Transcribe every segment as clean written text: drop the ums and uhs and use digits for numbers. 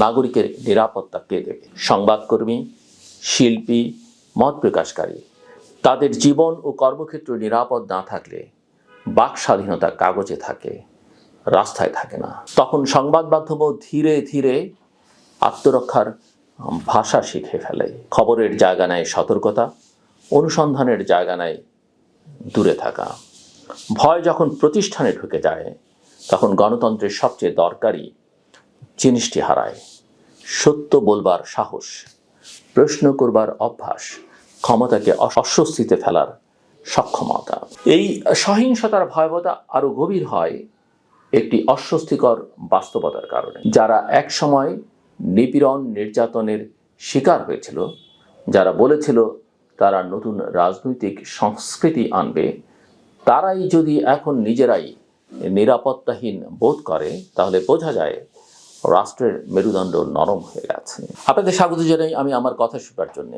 নাগরিকের নিরাপত্তা কে দেবে? সংবাদকর্মী, শিল্পী, মত প্রকাশকারী তাদের জীবন ও কর্মক্ষেত্র নিরাপদ না থাকলে বাক স্বাধীনতা কাগজে থাকে, রাস্তায় থাকে না। তখন সংবাদ মাধ্যমও ধীরে ধীরে আত্মরক্ষার ভাষা শিখে ফেলে। খবরের জায়গা নেয় সতর্কতা, অনুসন্ধানের জায়গা নেয় দূরে থাকা। ভয় যখন প্রতিষ্ঠানে ঢুকে যায় তখন গণতন্ত্রের সবচেয়ে দরকারি জিনিসটি হারায়: সত্য বলবার সাহস, প্রশ্ন করবার অভ্যাস, ক্ষমতাকে অস্বস্তিতে ফেলার সক্ষমতা। এই সহিংসতার ভয়াবহতা আরো গভীর হয় একটি অস্বস্তিকর বাস্তবতার কারণে। যারা একসময় নিপীড়ন নির্যাতনের শিকার হয়েছিল, যারা বলেছিল তারা নতুন রাজনৈতিক সংস্কৃতি আনবে, তারাই যদি এখন নিজেরাই নিরাপত্তাহীন বোধ করে তাহলে বোঝা যায় রাষ্ট্রের মেরুদণ্ড নরম হয়ে গেছে। আপনাদের স্বাগত জানাই আমি আমার কথা শোনার জন্য।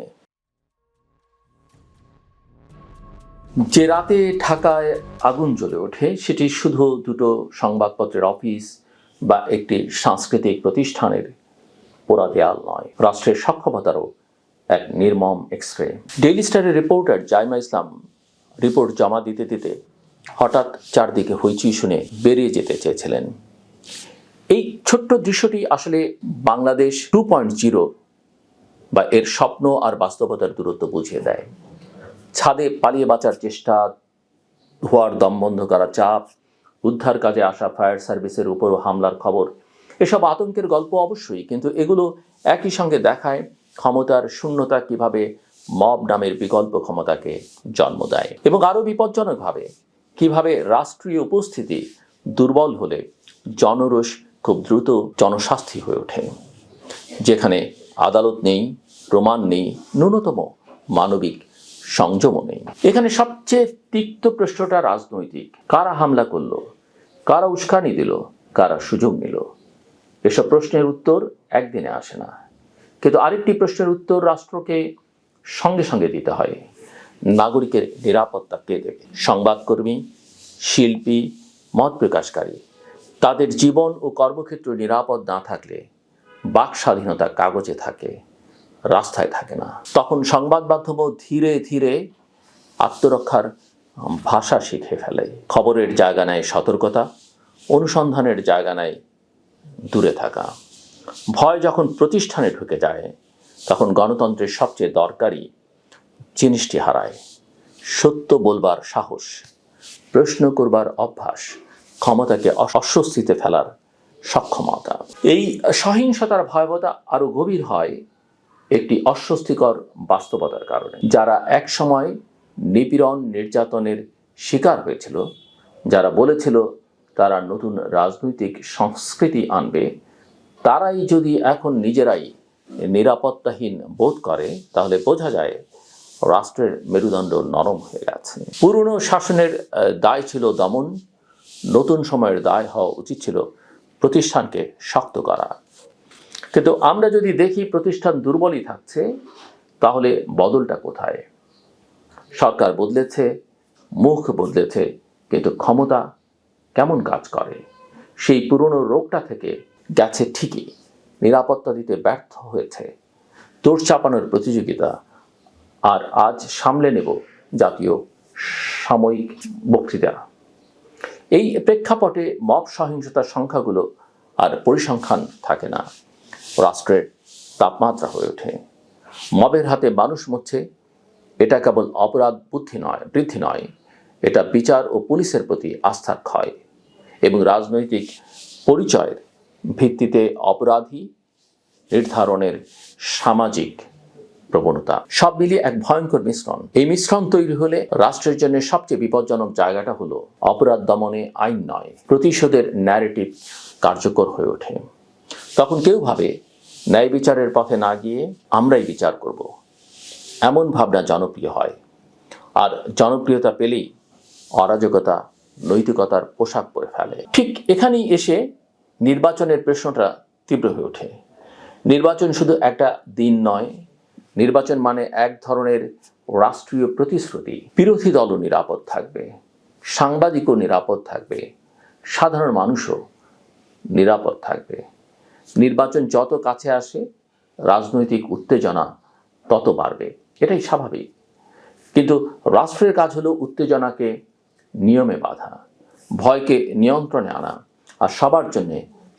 যে রাতে ঢাকায় আগুন জ্বলে ওঠে সেটি শুধু দুটো সংবাদপত্রের অফিস বা একটি সাংস্কৃতিক প্রতিষ্ঠানের পোড়া দেয়াল নয়, রাষ্ট্রের সক্ষমতারও এক নির্মম এক্সরে। ডেইলি স্টারের রিপোর্টার জাইমা ইসলাম রিপোর্ট জমা দিতে দিতে হঠাৎ চারদিকে হইচই শুনে বেরিয়ে যেতে চেয়েছিলেন। এই ছোট্ট দৃশ্যটি আসলে বাংলাদেশ 2.0 বা এর স্বপ্ন আর বাস্তবতার দূরত্ব বুঝিয়ে দেয়। ছাদে পালিয়ে বাঁচার চেষ্টা, ধোঁয়ার দম বন্ধ করা চাপ, উদ্ধার কাজে আসা ফায়ার সার্ভিসের উপরও হামলার খবর, এসব আতঙ্কের গল্প অবশ্যই, কিন্তু এগুলো একই সঙ্গে দেখায় ক্ষমতার শূন্যতা কিভাবে মব নামের বিকল্প ক্ষমতাকে জন্ম দেয়, এবং আরও বিপজ্জনকভাবে কিভাবে রাষ্ট্রীয় উপস্থিতি দুর্বল হলে জনরোষ খুব দ্রুত জনশাস্তি হয়ে ওঠে। যেখানে আদালত নেই, প্রমাণ নেই, ন্যূনতম মানবিক সংযমও নেই। এখানে সবচেয়ে তিক্ত প্রশ্নটা রাজনৈতিক। কারা হামলা করলো, কারা উস্কানি দিল, কারা সুযোগ নিল? এসব প্রশ্নের উত্তর একদিনে আসে না, কিন্তু আরেকটি প্রশ্নের উত্তর রাষ্ট্রকে সঙ্গে সঙ্গে দিতে হয়: নাগরিকের নিরাপত্তা কে দেবে? সংবাদকর্মী, শিল্পী, মত প্রকাশকারী তাদের জীবন ও কর্মক্ষেত্র নিরাপদ না থাকলে বাক স্বাধীনতা কাগজে থাকে, রাস্তায় থাকে না। তখন সংবাদ মাধ্যমও ধীরে ধীরে আত্মরক্ষার ভাষা শিখে ফেলে। খবরের জায়গা নেয় সতর্কতা, অনুসন্ধানের জায়গা নেয় দূরে থাকা। ভয় যখন প্রতিষ্ঠানে ঢুকে যায় তখন গণতন্ত্রের সবচেয়ে দরকারি জিনিসটি হারায়: সত্য বলবার সাহস, প্রশ্ন করবার অভ্যাস, ক্ষমতাকে অস্বস্তিতে ফেলার সক্ষমতা। এই সহিংসতার ভয়াবহতা আরো গভীর হয় একটি অস্বস্তিকর বাস্তবতার কারণে। যারা একসময় নিপীড়ন নির্যাতনের শিকার হয়েছিল, যারা বলেছিল তারা নতুন রাজনৈতিক সংস্কৃতি আনবে, তারাই যদি এখন নিজেরাই নিরাপত্তাহীন বোধ করে তাহলে বোঝা যায় রাষ্ট্রের মেরুদণ্ড নরম হয়ে গেছে। পুরনো শাসনের দায় ছিল দমন, নতুন সময়ের দায় হওয়া উচিত ছিল প্রতিষ্ঠানকে শক্ত করা। কিন্তু আমরা যদি দেখি প্রতিষ্ঠান দুর্বলই থাকছে, তাহলে বদলটা কোথায়? সরকার বদলেছে, মুখ বদলেছে, কিন্তু ক্ষমতা কেমন কাজ করে? সেই পুরনো রোগটা থেকে গেছে ঠিকই, নিরাপত্তা দিতে ব্যর্থ হয়েছে, তোড় চাপানোর প্রতিযোগিতা। আর আজ সামলে নেব জাতীয় সাময়িক বক্তৃতা। এই প্রেক্ষাপটে মব সহিংসতার সংখ্যাগুলো আর পরিসংখ্যান থাকে না, রাষ্ট্রের তাপমাত্রা হয়ে ওঠে। মবের হাতে মানুষ মরছে, এটা কেবল অপরাধ বৃদ্ধি নয়, এটা বিচার ও পুলিশের প্রতি আস্থার ক্ষয় এবং রাজনৈতিক পরিচয়ের ভিত্তিতে অপরাধী নির্ধারণের সামাজিক প্রবণতা। সব মিলিয়ে এক ভয়ঙ্কর মিশ্রণ। এই মিশ্রণ তৈরি হলে রাষ্ট্রের জন্য সবচেয়ে বিপজ্জনক জায়গাটা হলো অপরাধ দমনে আইন নয়, প্রতিশোধের ন্যারেটিভ কার্যকর হয়ে ওঠে। তখন কেউ ভাবে ন্যায় বিচারের পথে না গিয়ে আমরাই বিচার করব, এমন ভাবনা জনপ্রিয় হয়। আর জনপ্রিয়তা পেলেই অরাজকতা নৈতিকতার পোশাক পরে ফেলে। ঠিক এখানেই এসে নির্বাচনের প্রশ্নটা তীব্র হয়ে ওঠে। নির্বাচন শুধু একটা দিন নয়, নির্বাচন মানে এক ধরনের রাষ্ট্রীয় প্রতিশ্রুতি। বিরোধী দলও নিরাপদ থাকবে, সাংবাদিকও নিরাপদ থাকবে, সাধারণ মানুষও নিরাপদ থাকবে। নির্বাচন যত কাছে আসে রাজনৈতিক উত্তেজনা তত বাড়বে, এটাই স্বাভাবিক। কিন্তু রাষ্ট্রের কাজ হলো উত্তেজনাকে নিয়মে বাঁধা, ভয়কে নিয়ন্ত্রণে আনা, আর সবার জন্য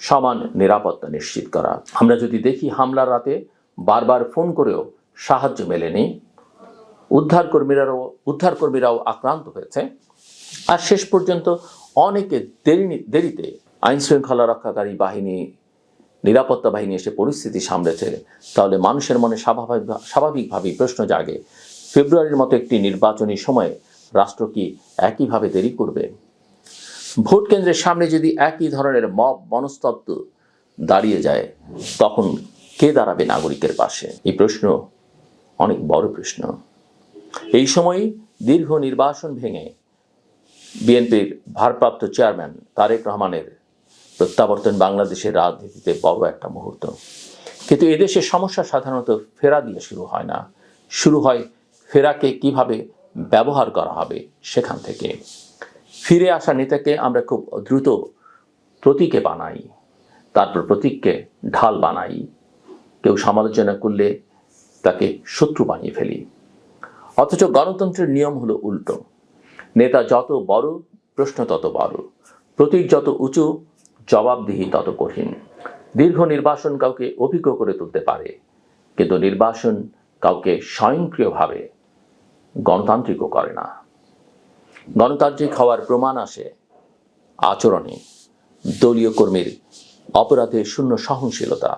সমান নিরাপত্তা নিশ্চিত করা। আমরা যদি দেখি হামলার রাতে বারবার ফোন করেও সাহায্য মেলেনি, উদ্ধারকর্মীরাও আক্রান্ত হয়েছে, আর শেষ পর্যন্ত অনেকে দেরিতে আইন শৃঙ্খলা রক্ষাকারী বাহিনী, নিরাপত্তা বাহিনী এসে পরিস্থিতি সামলেছে, তাহলে মানুষের মনে স্বাভাবিকভাবেই প্রশ্ন জাগে, ফেব্রুয়ারির মতো একটি নির্বাচনী সময়ে রাষ্ট্র কি একইভাবে দেরি করবে? ভোট কেন্দ্রের সামনে যদি একই ধরনের মব মনস্তত্ত্ব দাঁড়িয়ে যায়, তখন কে দাঁড়াবে নাগরিকের পাশে? এই প্রশ্ন অনেক বড় প্রশ্ন। এই সময়ই দীর্ঘ নির্বাসন ভেঙে বিএনপির ভারপ্রাপ্ত চেয়ারম্যান তারেক রহমানের প্রত্যাবর্তন বাংলাদেশের রাজনীতিতে বড় একটা মুহূর্ত। কিন্তু এদেশের সমস্যা সাধারণত ফেরা দিয়ে শুরু হয় না, শুরু হয় ফেরাকে কিভাবে ব্যবহার করা হবে সেখান থেকে। ফিরে আসা নেতাকে আমরা খুব দ্রুত প্রতীকে বানাই, তারপর প্রতীককে ঢাল বানাই, কেউ সমালোচনা করলে তাকে শত্রু বানিয়ে ফেলি। অথচ গণতন্ত্রের নিয়ম হলো উল্টো। নেতা যত বড়, প্রশ্ন তত বড়, প্রতীক যত উঁচু, জবাবদিহি তত কঠিন। দীর্ঘ নির্বাসন কাউকে অভিজ্ঞ করে তুলতে পারে, কিন্তু নির্বাসন কাউকে স্বয়ংক্রিয়ভাবে গণতান্ত্রিকও করে না। গণতান্ত্রিক হওয়ার প্রমাণ আসে আচরণে। দলীয় কর্মীর অপরাধে শূন্য সহনশীলতা,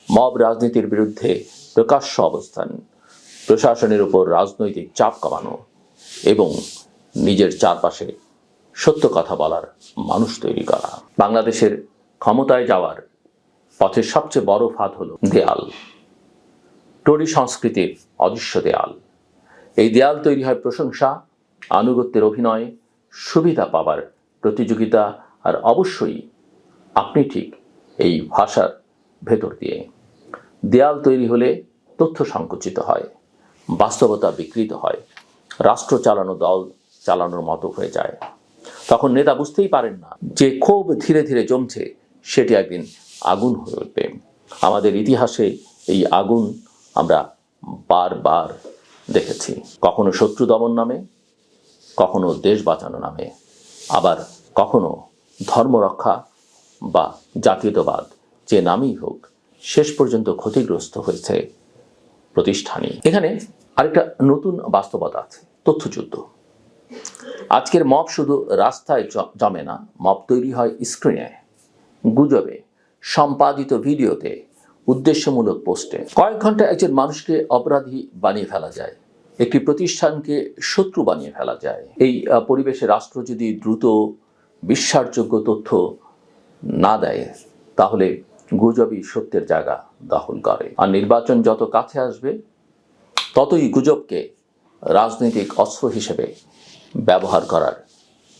মব রাজনীতির বিরুদ্ধে প্রকাশ্য অবস্থান, প্রশাসনের উপর রাজনৈতিক চাপ কমানো এবং নিজের চারপাশে সত্য কথা বলার মানুষ তৈরি করা। বাংলাদেশের ক্ষমতায় যাওয়ার পথের সবচেয়ে বড় ফাঁদ হলো দেয়াল, টরি সংস্কৃতির অদৃশ্য দেয়াল। এই দেয়াল তৈরি হয় প্রশংসা, আনুগত্যের অভিনয়, সুবিধা পাবার প্রতিযোগিতা, আর অবশ্যই আপনি ঠিক এই ভাষার ভেতর দিয়ে। দেয়াল তৈরি হলে তথ্য সংকুচিত হয়, বাস্তবতা বিকৃত হয়, রাষ্ট্র চালানো দল চালানোর মতো হয়ে যায়। তখন নেতা বুঝতেই পারেন না যে ক্ষোভ ধীরে ধীরে জমছে সেটি একদিন আগুন হয়ে উঠবে। আমাদের ইতিহাসে এই আগুন আমরা বারবার দেখেছি, কখনো শত্রু দমন নামে, কখনো দেশ বাঁচানো নামে, আবার কখনো ধর্ম রক্ষা বা জাতীয়তাবাদ, যে নামই হোক, শেষ পর্যন্ত ক্ষতিগ্রস্ত হয়েছে প্রতিষ্ঠানই। এখানে আরেকটা নতুন বাস্তবতা আছে, তথ্যযুদ্ধ। আজকের মব শুধু রাস্তায় জমে না, মব তৈরি হয় স্ক্রিনে, গুজবে, সম্পাদিত ভিডিওতে, উদ্দেশ্যমূলক পোস্টে। কয়েক ঘন্টা একজন মানুষকে অপরাধী বানিয়ে ফেলা যায়, একটি প্রতিষ্ঠানকে শত্রু বানিয়ে ফেলা যায়। এই পরিবেশে রাষ্ট্র যদি দ্রুত বিশ্বাসযোগ্য তথ্য না দেয়, তাহলে গুজবই সত্যের জায়গা দখল করে। আর নির্বাচন যত কাছে আসবে, ততই গুজবকে রাজনৈতিক অস্ত্র হিসেবে ব্যবহার করার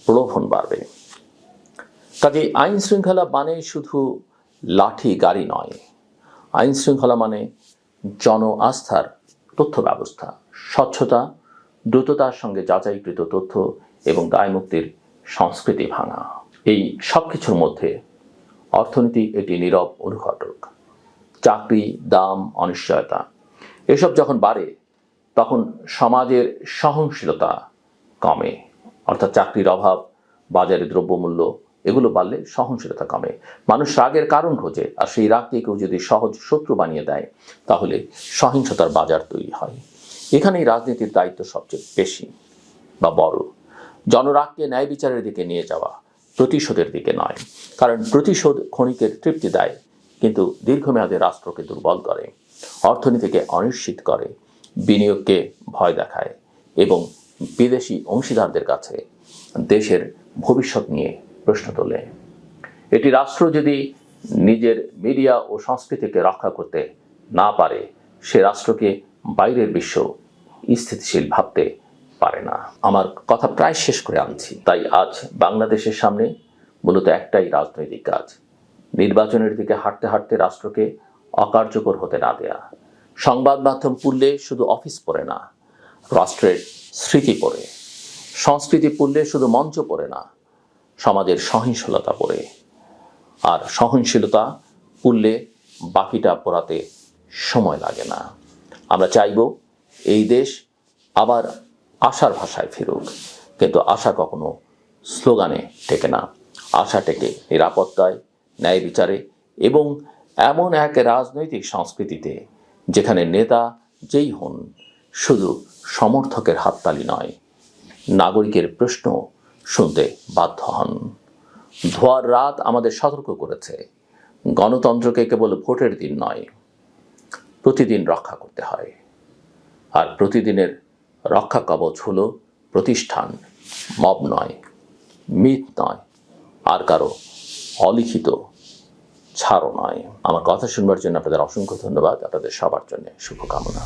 প্রলোভন বাড়বে। কাজেই আইন শৃঙ্খলা মানে শুধু লাঠি গাড়ি নয়, আইন শৃঙ্খলা মানে জন আস্থার তথ্য ব্যবস্থা, স্বচ্ছতা, দ্রুততার সঙ্গে যাচাইকৃত তথ্য এবং দায়মুক্তির সংস্কৃতি ভাঙা। এই সব কিছুর মধ্যে অর্থনীতি একটি নীরব অনুঘটক। চাকরি, দাম, অনিশ্চয়তা এসব যখন বাড়ে, তখন সমাজের সহনশীলতা কমে। অর্থাৎ চাকরির অভাব, বাজারে দ্রব্যমূল্য এগুলো বাড়লে সহনশীলতা কমে। মানুষ রাগের কারণ খোঁজে, আর সেই রাগকে কেউ যদি সহজ শত্রু বানিয়ে দেয়, তাহলে সহিংসতার বাজার তৈরি হয়। এখানেই রাজনীতির দায়িত্ব সবচেয়ে বেশি বা বড়। জনরাগকে ন্যায় বিচারের দিকে নিয়ে যাওয়া, প্রতিশোধের দিকে নয়। কারণ প্রতিশোধ ক্ষণিকের তৃপ্তি দেয়, কিন্তু দীর্ঘমেয়াদে রাষ্ট্রকে দুর্বল করে, অর্থনীতিকে অনিশ্চিত করে, বিনিয়োগকে ভয় দেখায় এবং বিদেশি অংশীদারদের কাছে দেশের ভবিষ্যৎ নিয়ে প্রশ্ন তোলে। এটি রাষ্ট্র যদি নিজের মিডিয়া ও সংস্কৃতিকে রক্ষা করতে না পারে, সে রাষ্ট্রকে বাইরের বিশ্ব স্থিতিশীল ভাবতে পারে না। আমার কথা প্রায় শেষ করে আনছি। তাই আজ বাংলাদেশের সামনে মূলত একটাই রাজনৈতিক কাজ, নির্বাচনের দিকে হাঁটতে হাঁটতে রাষ্ট্রকে অকার্যকর হতে না দেয়া। সংবাদ মাধ্যম পড়লে শুধু অফিস পড়ে না, রাষ্ট্রের স্মৃতি পড়ে। সংস্কৃতি পড়লে শুধু মঞ্চ পড়ে না, সমাজের সহিংসতা পড়ে। আর সহনশীলতা পুড়লে বাকিটা পোড়াতে সময় লাগে না। আমরা চাইব এই দেশ আবার আশার ভাষায় ফিরুক, কিন্তু আশা কখনো স্লোগানে টেকে না। আশা টেকে নিরাপত্তায়, ন্যায় বিচারে এবং এমন এক রাজনৈতিক সংস্কৃতিতে যেখানে নেতা যেই হন শুধু সমর্থকের হাততালি নয়, নাগরিকের প্রশ্ন শুনতে বাধ্য হন। ধোয়ার রাত আমাদের সতর্ক করেছে, গণতন্ত্রকে কেবল ভোটের দিন নয়, প্রতিদিন রক্ষা করতে হয়। আর প্রতিদিনের রক্ষা কবচ হলো প্রতিষ্ঠান, মব নয়, মিথ নয়, আর কারো অলিখিত ছাড়ও নয়। আমার কথা শুনবার জন্য আপনাদের অসংখ্য ধন্যবাদ। আপনাদের সবার জন্য শুভকামনা।